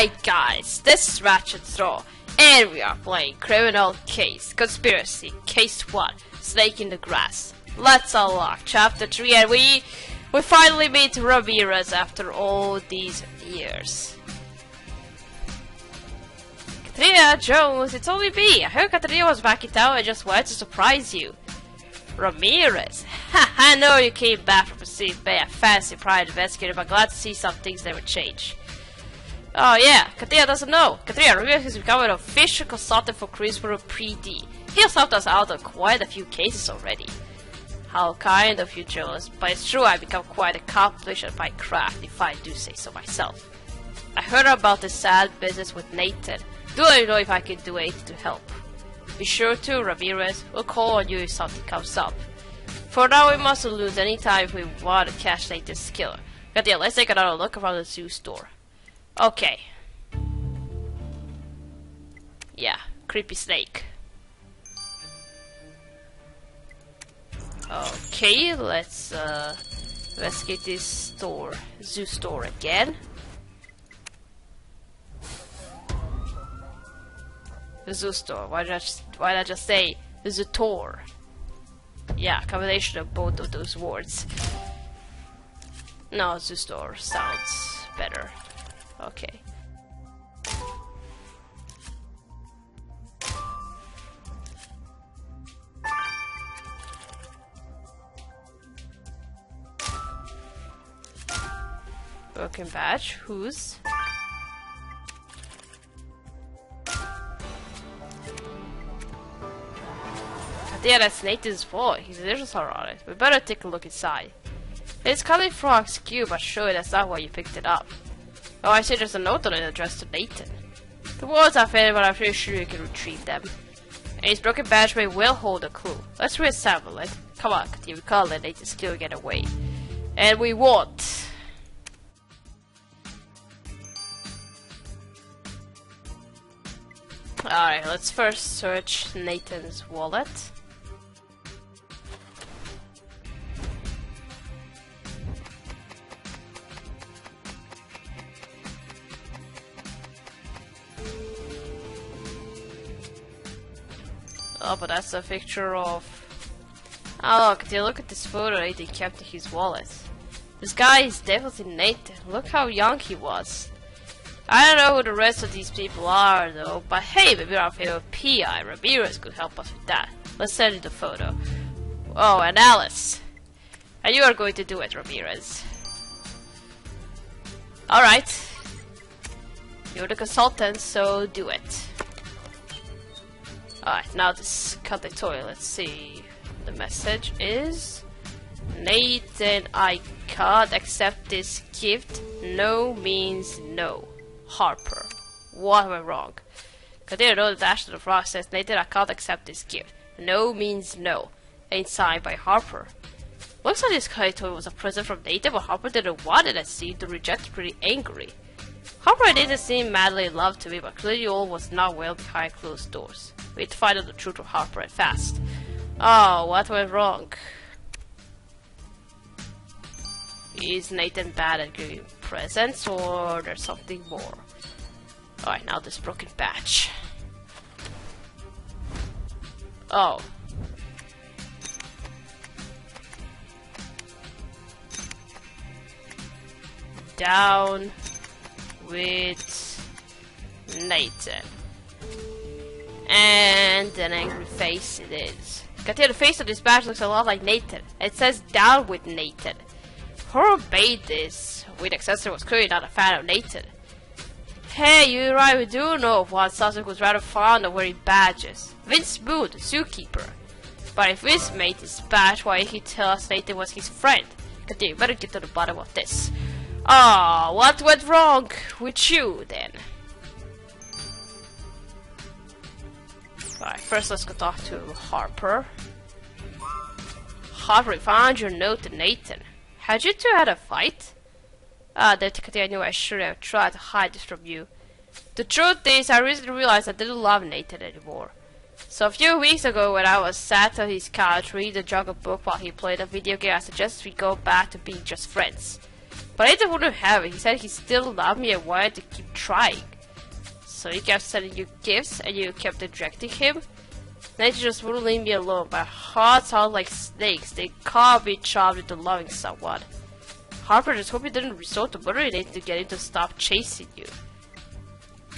Hi guys, this is Ratchet Straw, and we are playing Criminal Case Conspiracy Case 1, Snake in the Grass. Let's unlock Chapter 3, and we finally meet Ramirez after all these years. Katrina Jones, it's only me. I heard Katrina was back in town and just wanted to surprise you. Ramirez, I know you came back from Pacific Bay, a fancy private investigator, but glad to see some things never change. Oh yeah, Katrina doesn't know. Katrina, Ramirez has become an official consultant for Crisborough PD. He has helped us out on quite a few cases already. How kind of you, Jones, but it's true I've become quite accomplished at my craft, if I do say so myself. I heard about this sad business with Nathan. Do let me know if I can do anything to help. Be sure to, Ramirez. We'll call on you if something comes up. For now, we mustn't lose any time if we want to catch Nathan's killer. Katrina, let's take another look around the zoo store. Okay. Yeah, creepy snake. Okay, let's investigate this store, zoo store again. The zoo store. Why did I just say zoo tour? Yeah, combination of both of those words. No, zoo store sounds better. Okay. Broken badge. Whose? Yeah, that's Nathan's fault. His initials are on it. We better take a look inside. It's coming from Skew, but surely that's not why you picked it up. Oh, I see there's a note on it addressed to Nathan. The words are faded, but I'm pretty sure you can retrieve them. And his broken badge may well hold a clue. Let's reassemble it. Come on, we can't let Nathan's skill get away. And we won't. Alright, let's first search Nathan's wallet. Oh, but that's a picture of... Oh, look at this photo Nathan kept in his wallet. This guy is definitely Nathan. Look how young he was. I don't know who the rest of these people are, though, but hey, maybe our favorite PI, Ramirez, could help us with that. Let's send you the photo. Oh, and Alice. And you are going to do it, Ramirez. Alright. You're the consultant, so do it. Alright, now this cut the toy. Let's see. The message is Nathan, I can't accept this gift. No means no. Harper. What went wrong? Continue to know the dash to the frog says Nathan, I can't accept this gift. No means no. Ain't signed by Harper. Looks like this cut toy was a present from Nathan, but Harper didn't want it and seemed to reject it pretty angry. Harper and Nathan seemed madly in love to me, but clearly all was not well behind closed doors. We had to find out the truth of Harper and fast. Oh, what went wrong? Is Nathan bad at giving presents, or there's something more? Alright, now this broken badge. Oh. Down with Nathan. And an angry face it is. Continue, the face of this badge looks a lot like Nathan. It says down with Nathan. Who made this? With accessory was clearly not a fan of Nathan. Hey, you're right, we do know one suspect was rather fond of wearing badges. Vince Moon, the zookeeper. But if Vince made this badge, why did he tell us Nathan was his friend? Continue, better get to the bottom of this. Oh, what went wrong with you then? Alright, first let's go talk to Harper. Harper, we found your note to Nathan. Had you two had a fight? Detective, I knew I should have tried to hide this from you. The truth is, I recently realized I didn't love Nathan anymore. So a few weeks ago, when I was sat on his couch reading the jungle book while he played a video game, I suggested we go back to being just friends. But Nathan wouldn't have it. He said he still loved me and wanted to keep trying. so he kept sending you gifts and you kept rejecting him. Nature just wouldn't leave me alone. My heart sounds like snakes. They can't be charmed into loving someone. Harper, just hope you didn't resort to murdering Nathan to get him to stop chasing you.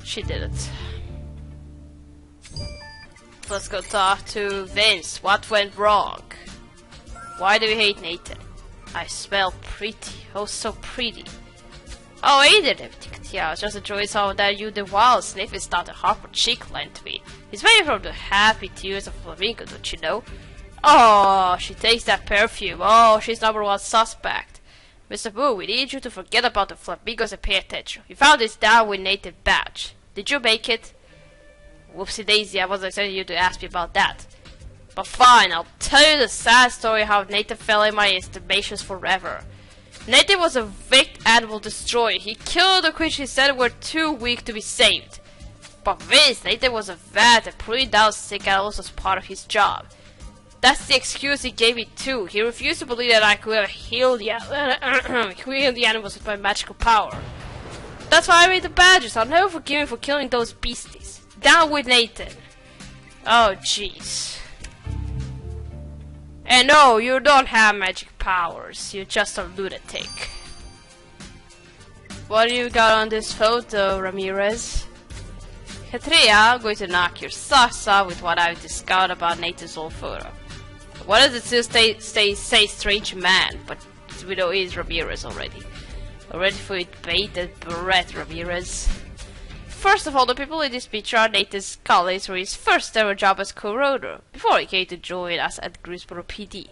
She didn't. Let's go talk to Vince. What went wrong? Why do you hate Nathan? I smell pretty. Oh, so pretty. Oh, I did everything. Yeah, I was just enjoying some of that you the wild sniffing stuff that Harper Chick lent me. He's made from the happy tears of flamingo, don't you know? Oh, she takes that perfume. Oh, she's #1 suspect. Mr. Boo, we need you to forget about the flamingos and pay attention. We found this down with Nathan badge. Did you make it? Whoopsie daisy, I wasn't expecting you to ask me about that. But fine, I'll tell you the sad story how Nathan fell in my estimations forever. Nathan was a wicked animal destroyer. He killed the creatures he said were too weak to be saved. But Vince, Nathan was a vet and putting down sick animals was part of his job. That's the excuse he gave me too. He refused to believe that I could heal the animals with my magical power. That's why I made the badges. I'll never forgive him for killing those beasties. Down with Nathan. Oh jeez. And no, you don't have magic powers. You're just a lunatic. What do you got on this photo, Ramirez? Today I'm going to knock your socks off with what I've discovered about Nathan's old photo. What does it still say strange man, but we know it is Ramirez already. Ready for it, bated breath, Ramirez. First of all, the people in this picture are Nathan's colleagues for his first ever job as co-roader, before he came to join us at Greensboro PD.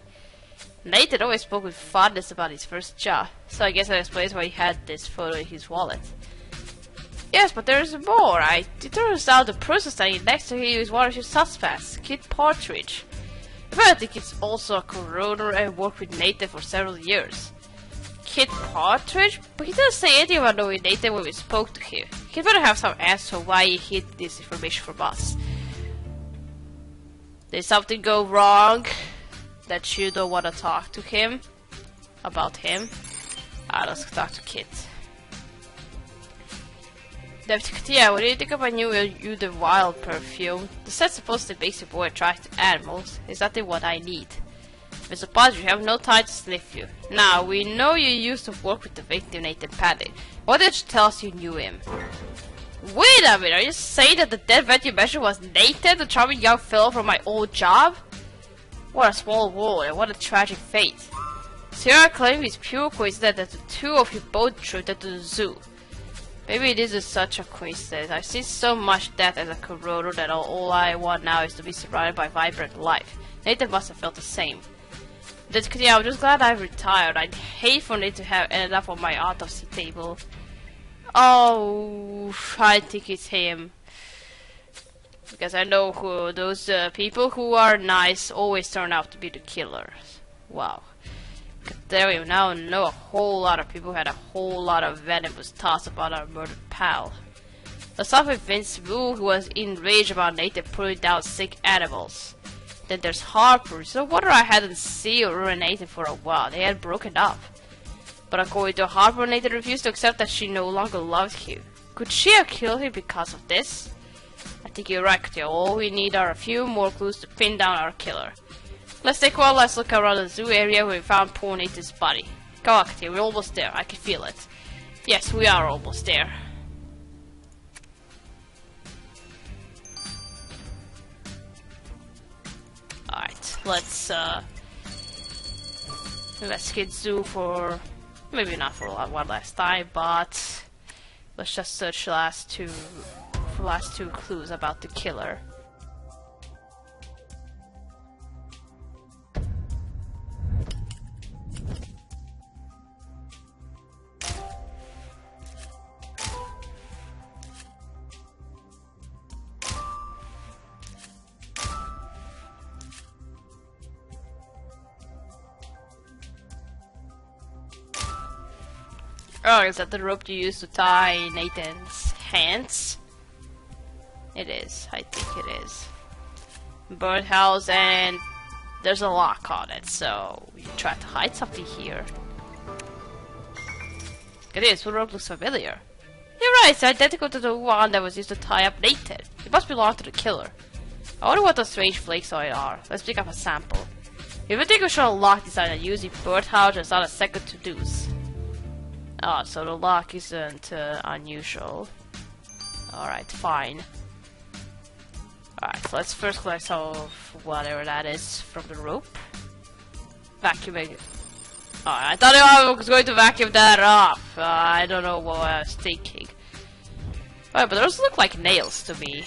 Nathan always spoke with fondness about his first job, so I guess that explains why he had this photo in his wallet. Yes, but there's more. It turns out the person standing next to him is one of your suspects, Kid Partridge. I think he's also a co-roader and worked with Nathan for several years. Kid Partridge? But he didn't say anything about knowing Nathan when we spoke to him. He better have some answer why he hid this information from us. Did something go wrong that you don't want to talk to him about him? Let's talk to Kid. Yeah, what do you think of my new You the Wild perfume? The scent's supposed to make you more attractive to animals. Is that the one I need? Mr. Podge, we have no time to sniff you. Now, we know you used to work with the victim Nathan Paddy. Why did you tell us you knew him? Wait a minute, are you saying that the dead vet you mentioned was Nathan, the charming young fellow from my old job? What a small world and what a tragic fate. Sierra claims it's pure coincidence that the two of you both drifted to the zoo. Maybe this is such a coincidence. I've seen so much death as a co-roader that all I want now is to be surrounded by vibrant life. Nathan must have felt the same. Yeah, I'm just glad I've retired. I'd hate for Nathan to have ended up on my autopsy table. Oh, I think it's him. Because I know who those people who are nice always turn out to be the killers. Wow. There we now know a whole lot of people who had a whole lot of venomous thoughts about our murdered pal. Let's start with Vince Wu, who was enraged about Nathan putting down sick animals. Then there's Harper. So wonder I hadn't seen her and Nathan for a while. They had broken up. But according to Harper, Nathan refused to accept that she no longer loved him. Could she have killed him because of this? I think you're right, Katia. All we need are a few more clues to pin down our killer. Let's take one last look around the zoo area where we found poor Nathan's body. Come on, Katia, we're almost there. I can feel it. Yes, we are almost there. Alright, let's investigate zoo for, maybe not for one last time, but let's just search the last two clues about the killer. Oh, is that the rope you used to tie Nathan's hands? It is. I think it is. Birdhouse, and there's a lock on it, so you try to hide something here. It is. The rope looks familiar. You're right, it's identical to the one that was used to tie up Nathan. It must belong to the killer. I wonder what those strange flakes are. Let's pick up a sample. If you think we should unlock this item using birdhouse, there's not a second to lose. Oh, so the lock isn't unusual. Alright, fine. Alright, so let's first collect some of whatever that is from the rope. Vacuuming. Oh, I thought I was going to vacuum that up. I don't know what I was thinking. Alright, but those look like nails to me.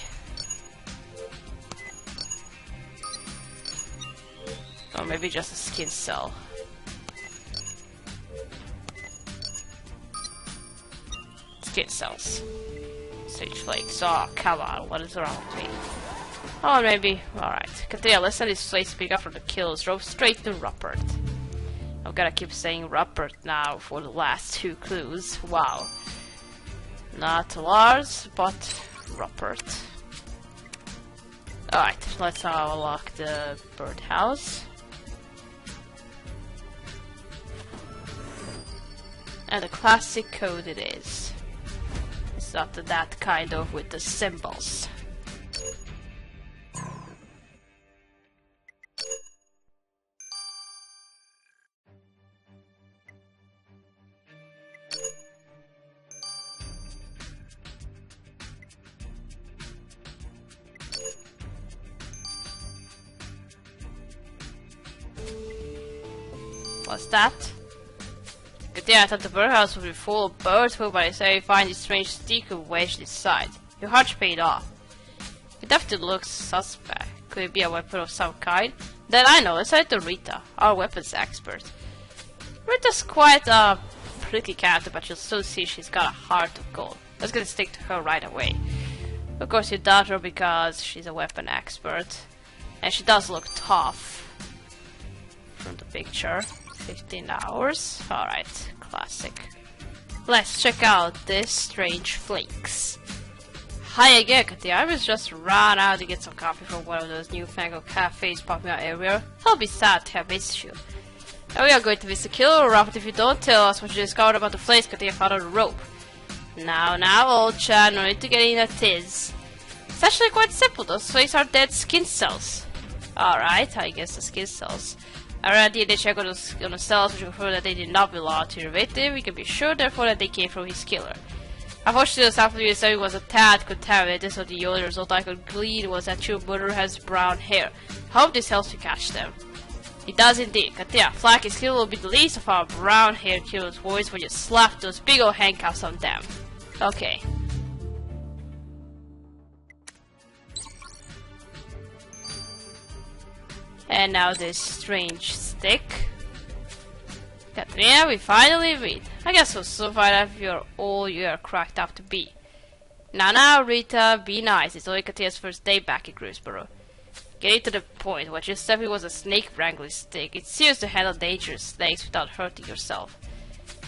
Or maybe just a skin cell. Skin cells. Sage flakes. Oh, come on. What is wrong with me? Oh, maybe. Alright. Continue. Let's send this place pick up from the kills. Rope straight to Rupert. I'm gonna keep saying Rupert now for the last 2 clues. Wow. Not Lars, but Rupert. Alright, let's unlock the birdhouse. And the classic code it is. It's not that kind of with the symbols. What's that? Good day, I thought the birdhouse would be full of birds, but I say you find this strange stick wedged inside. Your hunch paid off. It definitely looks suspect. Could it be a weapon of some kind? Then I know, let's send it to Rita, our weapons expert. Rita's quite a pretty character, but you'll still see she's got a heart of gold. Let's get a stick to her right away. Of course you doubt her because she's a weapon expert. And she does look tough. From the picture. 15 hours. Alright, classic. Let's check out this strange flakes. Hi again, Katia. I was just ran out to get some coffee from one of those newfangled cafes popping out everywhere. I'll be sad to have missed you. And we are going to visit Killer Robert if you don't tell us what you discovered about the flakes Katia found on the rope. Now, old chap, no need to get in a tiz. It's actually quite simple. Those flakes are dead skin cells. Alright, I guess the skin cells. I ran a DNA check on the cells which confirmed that they did not belong to your victim. We can be sure therefore that they came from his killer. Unfortunately, the sample you said was a tad contaminated, so the only result I could glean was that your murderer has brown hair. I hope this helps you catch them. It does indeed. Katia, Flacky's kill will be the least of our brown-haired killer's voice when you slap those big old handcuffs on them. Okay. And now this strange stick. Katrina, we finally meet. I guess we'll so find out if you're all you're cracked up to be. Now, Rita, be nice. It's only Katrina's first day back in Greensboro. Getting to the point, what you said was a snake wrangling stick. It seems to handle dangerous snakes without hurting yourself.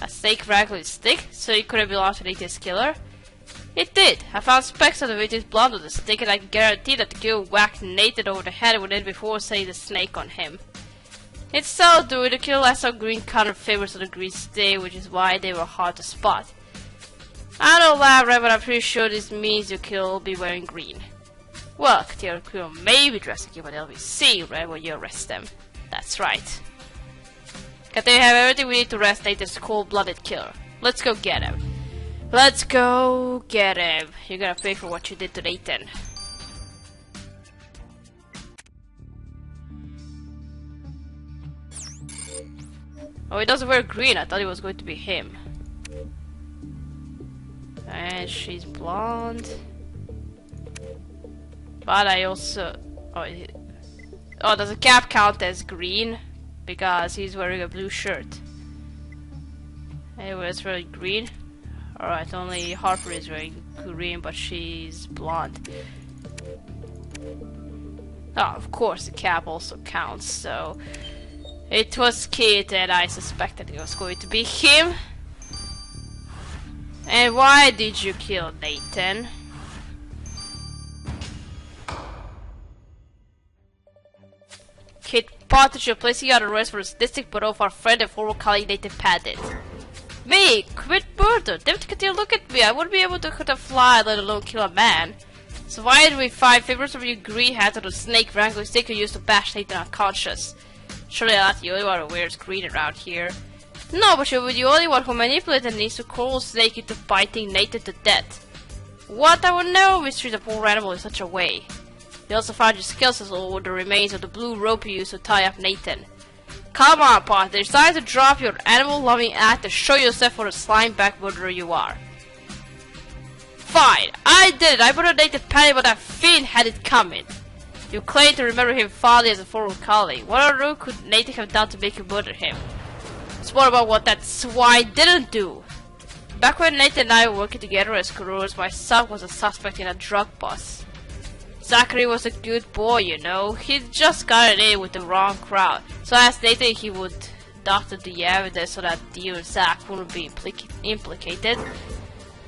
A snake wrangling stick? So it could have belonged to Nathan's killer? It did. I found specks of the victim's blood on the stick, and I can guarantee that the killer whacked Nathan over the head with it before setting the snake on him. It's so doing, the killer had some green colored fibers on the green stick, which is why they were hard to spot. I don't laugh, Red, but I'm pretty sure this means your killer will be wearing green. Well, the killer may be dressed like you, but they'll be seeing red when you arrest them. That's right. Can they have everything we need to arrest Nathan's cold-blooded killer? Let's go get him. Let's go get him. You're gonna pay for what you did to Nathan. Oh, he doesn't wear green. I thought it was going to be him. And she's blonde. But I also... Oh, does the cap count as green? Because he's wearing a blue shirt. Anyway, it's wearing green. Alright, only Harper is wearing green, but she's blonde. Oh, of course, the cap also counts, so... It was Kate, and I suspected it was going to be him. And why did you kill Nathan? Kate Partridge, you're placing you on arrest for a sadistic but of our friend and former colleague Nathan Padden. Me? Commit murder? Don't look at me. I wouldn't be able to cut a fly, let alone kill a man. So why did we find favors of you green hats or the snake wrangling stick you used to bash Nathan unconscious? Surely I'm not the only one who wears green around here. No, but you were the only one who manipulated me to coral snake into biting Nathan to death. What? I would never mistreat a poor animal in such a way. You also found your skeletal with the remains of the blue rope you used to tie up Nathan. Come on, partner. It's time to drop your animal-loving act and show yourself for the slime-back murderer you are. Fine, I did it. I murdered Nathan Penny, but that fiend had it coming. You claim to remember him fondly as a former colleague. What on earth could Nathan have done to make you murder him? It's more about what that swine didn't do. Back when Nathan and I were working together as couriers, my son was a suspect in a drug bust. Zachary was a good boy, you know. He'd just gotten in with the wrong crowd. So I asked Nathan if he would doctor the evidence so that dear Zach wouldn't be implicated.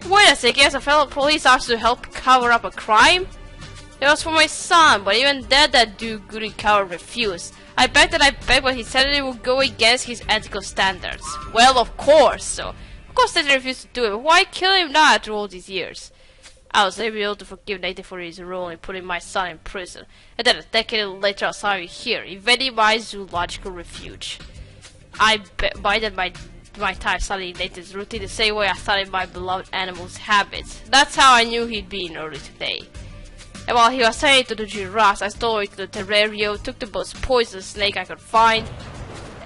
Wait a second, as a fellow police officer to help cover up a crime? It was for my son, but even then that dude couldn't cover refused. I begged and I begged, but he said it would go against his ethical standards. Well, of course, so. Of course Nathan refused to do it, but why kill him now after all these years? I was able to forgive Nathan for his role in putting my son in prison, and then a decade later I saw him here, invading my zoological refuge. I bided my time studying Nathan's routine the same way I studied my beloved animal's habits. That's how I knew he'd be in early today. And while he was saying to the giraffes, I stole it to the terrarium, took the most poisonous snake I could find,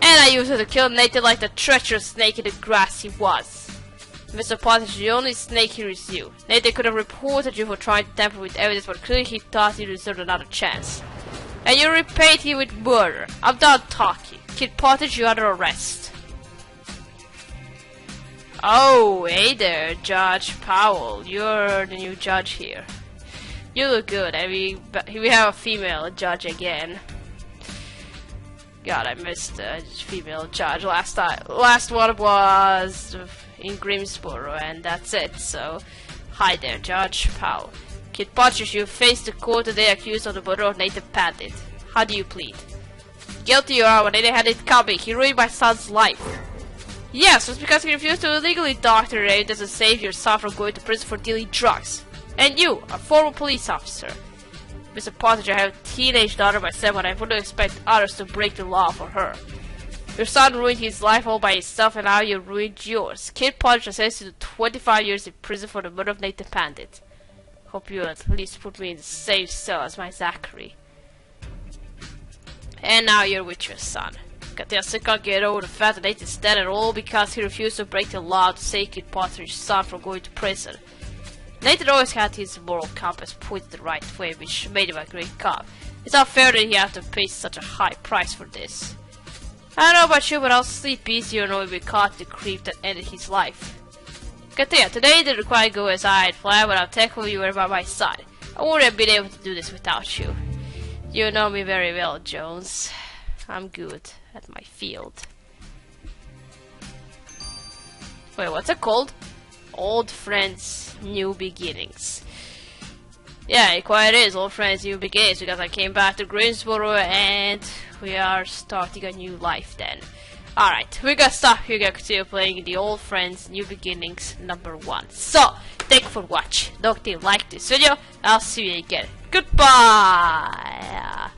and I used it to kill Nathan like the treacherous snake in the grass he was. Mr. Pottage, the only snake here is you. Nathan could have reported you for trying to tamper with evidence, but clearly he thought he deserved another chance. And you repaid him with murder. I'm done talking. Kid Pottage, you're under arrest. Oh, hey there, Judge Powell. You're the new judge here. You look good. I mean, we have a female judge again. God, I missed a female judge last time. Last one was in Grimsboro, and that's it. So, hi there, Judge Powell. Kid Pottage, you faced the court today accused of the murder of Nathan Pandit. How do you plead? Guilty you are, but Nathan had it coming. He ruined my son's life. Yes, just because he refused to illegally doctor him doesn't save your son from going to prison for dealing drugs. And you, a former police officer. Mr. Pottage, I have a teenage daughter myself, and I wouldn't expect others to break the law for her. Your son ruined his life all by himself, and now you ruined yours. Kid Pottage was sentenced to 25 years in prison for the murder of Nathan Pandit. Hope you at least put me in the same cell as my Zachary. And now you're with your son. I can't get over the fact that Nathan's dead at all because he refused to break the law to save Kid Pottage's son from going to prison. Nathan always had his moral compass pointed the right way, which made him a great cop. It's not fair that he had to pay such a high price for this. I don't know about you, but I'll sleep easier knowing we caught the creep that ended his life. Katia, today didn't quite go as I had planned, but I'm thankful you were by my side. I wouldn't have been able to do this without you. You know me very well, Jones. I'm good at my field. Wait, what's it called? Old Friends, New Beginnings. Yeah, it quite is Old Friends, New Beginnings, because I came back to Greensboro and we are starting a new life then. Alright, we're gonna stop here, gonna continue playing the Old Friends, New Beginnings #1. So, thank you for watching. Don't forget to like this video, I'll see you again. Goodbye!